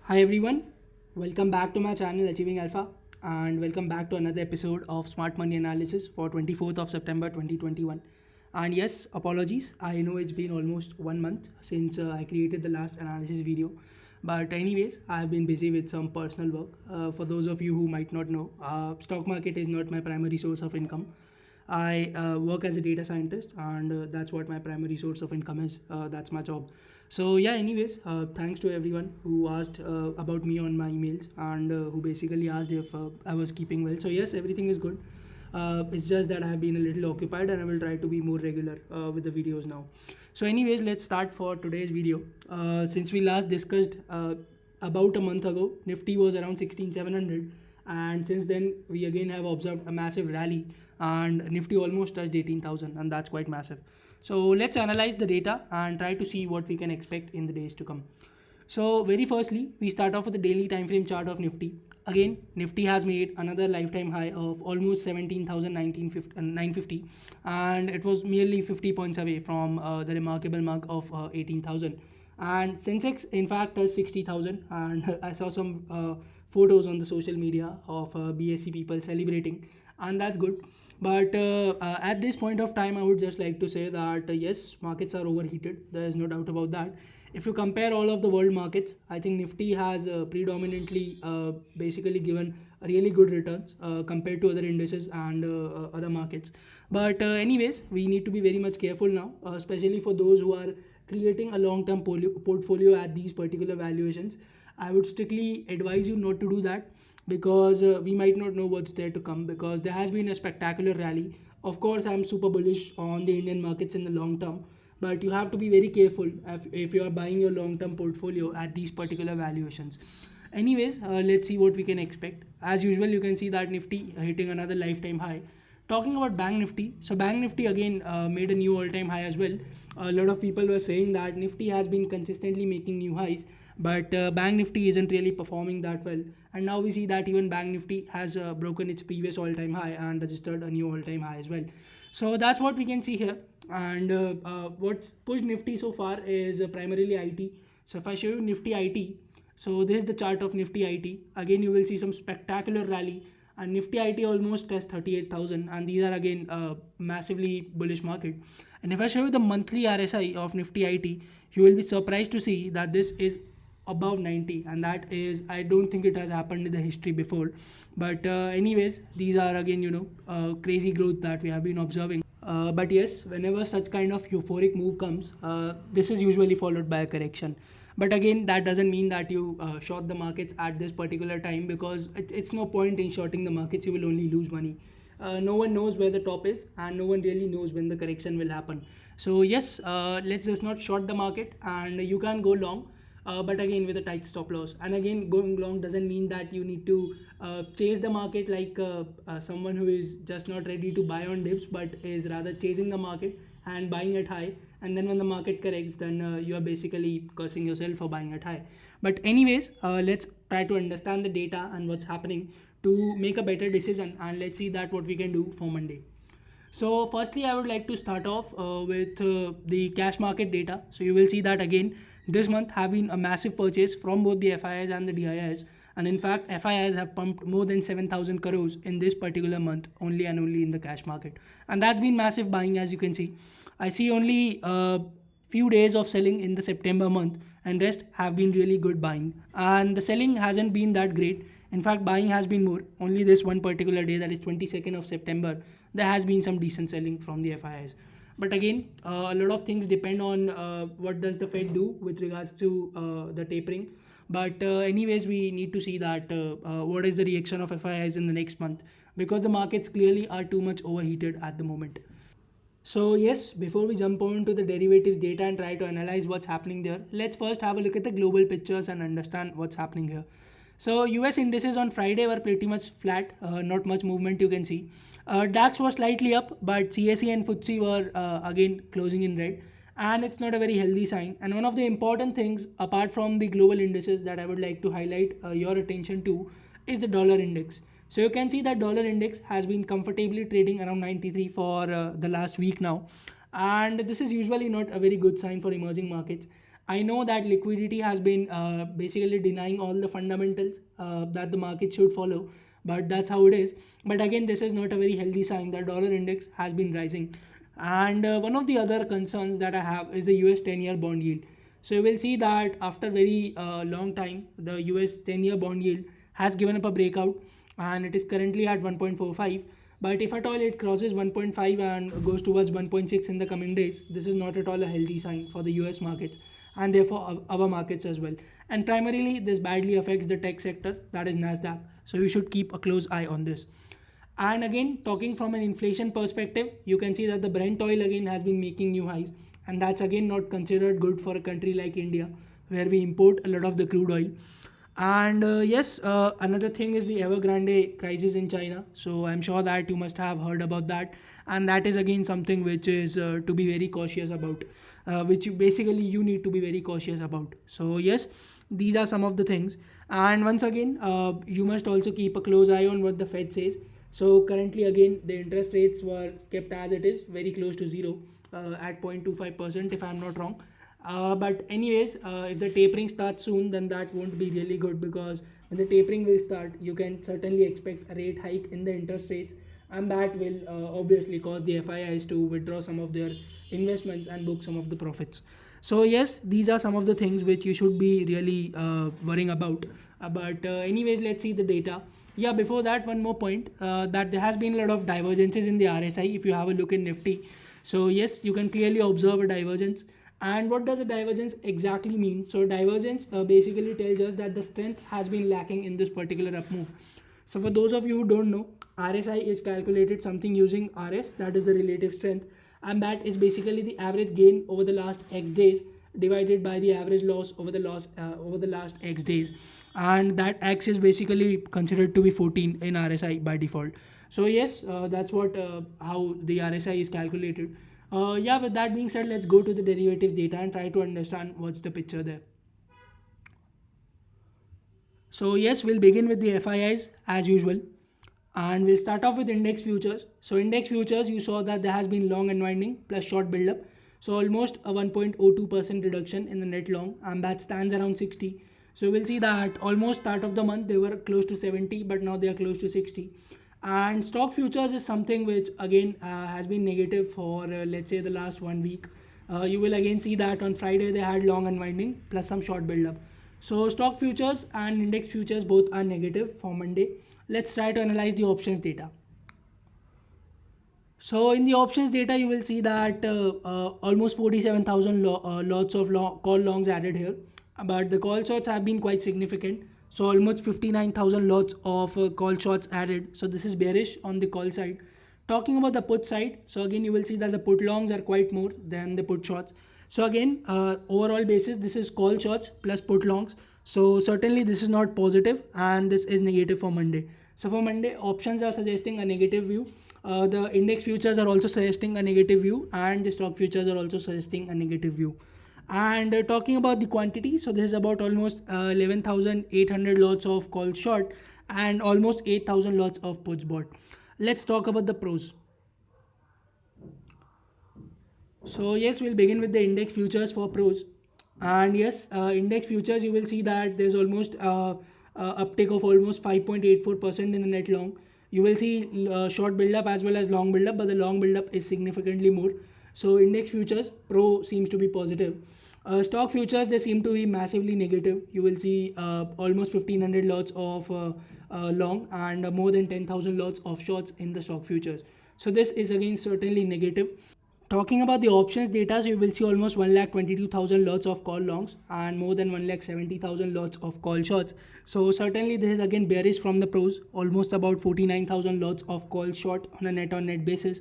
Hi everyone, welcome back to my channel Achieving Alpha and welcome back to another episode of Smart Money Analysis for 24th of September 2021. And yes, apologies, I know it's been almost 1 month since I created the last analysis video. But anyways, I've been busy with some personal work. For those of you who might not know, stock market is not my primary source of income. I work as a data scientist, and that's what my primary source of income is. That's my job. So yeah. Anyways, thanks to everyone who asked about me on my emails and who basically asked if I was keeping well. So yes, everything is good. It's just that I have been a little occupied, and I will try to be more regular with the videos now. So anyways, let's start for today's video. Since we last discussed about a month ago, Nifty was around 16,700, and since then we again have observed a massive rally, and Nifty almost touched 18,000, and that's quite massive. So let's analyze the data and try to see what we can expect in the days to come. So very firstly, we start off with the daily time frame chart of Nifty. Again, Nifty has made another lifetime high of almost 17,950, and it was merely 50 points away from the remarkable mark of 18,000. And Sensex in fact touched 60,000, and I saw some photos on the social media of BSC people celebrating, and that's good. But at this point of time, I would just like to say that yes, markets are overheated. There is no doubt about that. If you compare all of the world markets, I think Nifty has predominantly basically given really good returns compared to other indices and other markets. But anyways, we need to be very much careful now, especially for those who are creating a long-term portfolio at these particular valuations. I would strictly advise you not to do that, because we might not know what's there to come, because there has been a spectacular rally. Of course, I'm super bullish on the Indian markets in the long term, but you have to be very careful if you are buying your long term portfolio at these particular valuations. Anyways, let's see what we can expect. As usual, you can see that Nifty hitting another lifetime high. Talking about Bank Nifty, so Bank Nifty again made a new all-time high as well. A lot of people were saying that Nifty has been consistently making new highs, but Bank Nifty isn't really performing that well. And now we see that even Bank Nifty has broken its previous all-time high and registered a new all-time high as well. So that's what we can see here. And what's pushed Nifty so far is primarily IT. So if I show you Nifty IT, so this is the chart of Nifty IT. Again, you will see some spectacular rally, and Nifty IT almost test 38,000, and these are again massively bullish market. And if I show you the monthly RSI of Nifty IT, you will be surprised to see that this is above 90, and that is, I don't think it has happened in the history before. But anyways, these are again crazy growth that we have been observing. But yes, whenever such kind of euphoric move comes, this is usually followed by a correction. But again, that doesn't mean that you short the markets at this particular time, because it's no point in shorting the markets. You will only lose money. No one knows where the top is, and no one really knows when the correction will happen. So yes, let's just not short the market, and you can go long, but again with a tight stop loss. And again, going long doesn't mean that you need to chase the market like someone who is just not ready to buy on dips, but is rather chasing the market and buying at high. And then when the market corrects, then you are basically cursing yourself for buying at high. But anyways, let's try to understand the data and what's happening to make a better decision, and let's see that what we can do for Monday. So firstly, I would like to start off with the cash market data. So you will see that again this month have been a massive purchase from both the FIIs and the DIIs, and in fact FIIs have pumped more than 7,000 crores in this particular month, only and only in the cash market, and that's been massive buying. As you can see, I see only a few days of selling in the September month, and rest have been really good buying, and the selling hasn't been that great. In fact, buying has been more. Only this one particular day, that is 22nd of September, there has been some decent selling from the FIIs. But again, a lot of things depend on what does the Fed do with regards to the tapering. But anyways, we need to see that what is the reaction of FIIs in the next month, because the markets clearly are too much overheated at the moment. So yes, before we jump on to the derivatives data and try to analyze what's happening there, let's first have a look at the global pictures and understand what's happening here. So US indices on Friday were pretty much flat, not much movement you can see. DAX was slightly up, but CAC and FTSE were again closing in red, and it's not a very healthy sign. And one of the important things, apart from the global indices, that I would like to highlight your attention to is the dollar index. So you can see that dollar index has been comfortably trading around 93 for the last week now, and this is usually not a very good sign for emerging markets. I know that liquidity has been basically denying all the fundamentals that the market should follow, but that's how it is. But again, this is not a very healthy sign. The dollar index has been rising. And one of the other concerns that I have is the US 10-year bond yield. So you will see that after very long time, the US 10-year bond yield has given up a breakout and it is currently at 1.45. But if at all it crosses 1.5 and goes towards 1.6 in the coming days, this is not at all a healthy sign for the US markets and therefore our markets as well. And primarily, this badly affects the tech sector, that is NASDAQ. So you should keep a close eye on this. And again, talking from an inflation perspective, you can see that the Brent oil again has been making new highs, and that's again not considered good for a country like India, where we import a lot of the crude oil. And yes, another thing is the Evergrande crisis in China. So I'm sure that you must have heard about that, and that is again something which is to be very cautious about, which you need to be very cautious about. So yes, these are some of the things. And once again, you must also keep a close eye on what the Fed says. So currently, again, the interest rates were kept as it is, very close to zero, at 0.25%, if I'm not wrong. But anyways, if the tapering starts soon, then that won't be really good, because when the tapering will start, you can certainly expect a rate hike in the interest rates, and that will obviously cause the FIIs to withdraw some of their investments and book some of the profits. So yes, these are some of the things which you should be really worrying about. But anyways, let's see the data. Yeah, before that, one more point, that there has been a lot of divergences in the RSI. If you have a look in Nifty, so yes, you can clearly observe a divergence. And what does a divergence exactly mean? So divergence basically tells us that the strength has been lacking in this particular up move. So for those of you who don't know, RSI is calculated something using RS, that is the relative strength, and that is basically the average gain over the last X days divided by the average loss over the last X days, and that X is basically considered to be 14 in RSI by default. So yes, that's what how the RSI is calculated. Yeah, with that being said, let's go to the derivatives data and try to understand what's the picture there. So yes, we'll begin with the FIIs as usual, and we'll start off with index futures. So index futures, you saw that there has been long unwinding plus short buildup. So almost a 1.02% reduction in the net long, and that stands around 60. So we'll see that almost start of the month they were close to 70, but now they are close to 60. And stock futures is something which again has been negative for let's say the last 1 week. You will again see that on Friday they had long unwinding plus some short buildup. So stock futures and index futures both are negative for Monday. Let's try to analyze the options data. So in the options data, you will see that almost 47,000 lots of call longs added here, but the call shorts have been quite significant. So almost 59,000 lots of call shorts added. So this is bearish on the call side. Talking about the put side, so again you will see that the put longs are quite more than the put shorts. So again, overall basis, this is call shorts plus put longs. So certainly this is not positive, and this is negative for Monday. So for Monday, options are suggesting a negative view. The index futures are also suggesting a negative view, and the stock futures are also suggesting a negative view. And talking about the quantity, so this is about almost 11,800 lots of call short and almost 8,000 lots of puts bought. Let's talk about the pros. So yes, we'll begin with the index futures for pros. And yes, index futures, you will see that there's almost uptake of almost 5.84% in the net long. You will see short buildup as well as long buildup, but the long buildup is significantly more. So index futures pro seems to be positive. Stock futures, they seem to be massively negative. You will see almost 1500 lots of long and more than 10,000 lots of shorts in the stock futures. So this is again certainly negative. Talking about the options data, so you will see almost 1,22,000 lots of call longs and more than 1,70,000 lots of call shorts. So certainly this is again bearish from the pros, almost about 49,000 lots of call short on a net basis.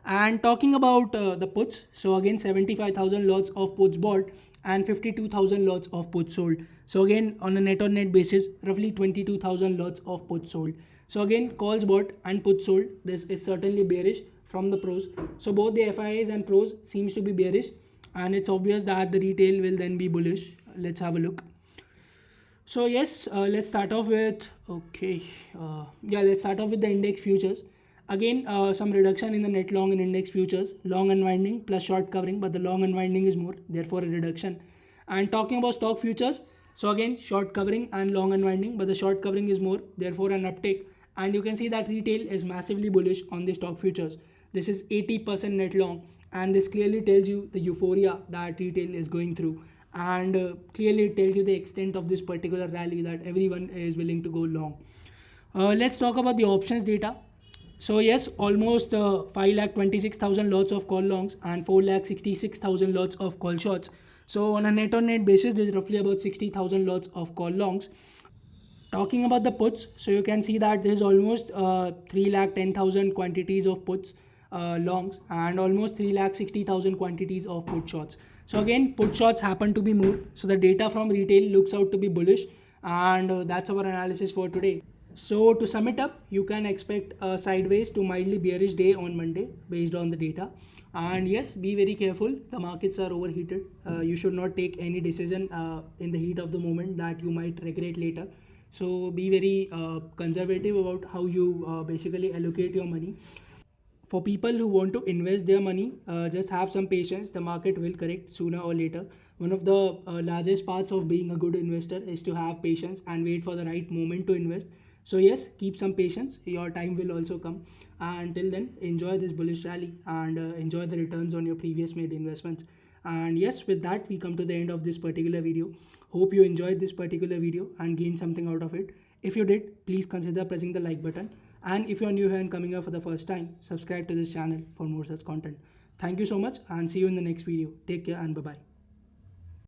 And talking about the puts, so again 75,000 lots of puts bought and 52,000 lots of puts sold. So again on a net basis, roughly 22,000 lots of puts sold. So again calls bought and puts sold. This is certainly bearish from the pros. So both the FIIs and pros seems to be bearish, and it's obvious that the retail will then be bullish. Let's have a look. So yes, let's start off with let's start off with the index futures. Again, some reduction in the net long in index futures, long unwinding plus short covering, but the long unwinding is more, therefore a reduction. And talking about stock futures, so again, short covering and long unwinding, but the short covering is more, therefore an uptick. And you can see that retail is massively bullish on the stock futures. This is 80% net long, and this clearly tells you the euphoria that retail is going through. And clearly it tells you the extent of this particular rally that everyone is willing to go long. Let's talk about the options data. So yes, almost 5,26,000 lots of call longs and 4,66,000 lots of call shorts. So on a net on net basis, there's roughly about 60,000 lots of call longs. Talking about the puts, so you can see that there is almost 3,10,000 quantities of puts longs and almost 3,60,000 quantities of put shorts. So again, put shorts happen to be more. So the data from retail looks out to be bullish, and that's our analysis for today. So to sum it up, you can expect a sideways to mildly bearish day on Monday based on the data. And yes, be very careful. The markets are overheated. You should not take any decision in the heat of the moment that you might regret later. So be very conservative about how you basically allocate your money. For people who want to invest their money, just have some patience. The market will correct sooner or later. One of the largest parts of being a good investor is to have patience and wait for the right moment to invest. So yes, keep some patience. Your time will also come. Until then, enjoy this bullish rally and enjoy the returns on your previous made investments. And yes, with that, we come to the end of this particular video. Hope you enjoyed this particular video and gained something out of it. If you did, please consider pressing the like button. And if you're new here and coming here for the first time, subscribe to this channel for more such content. Thank you so much and see you in the next video. Take care and bye-bye.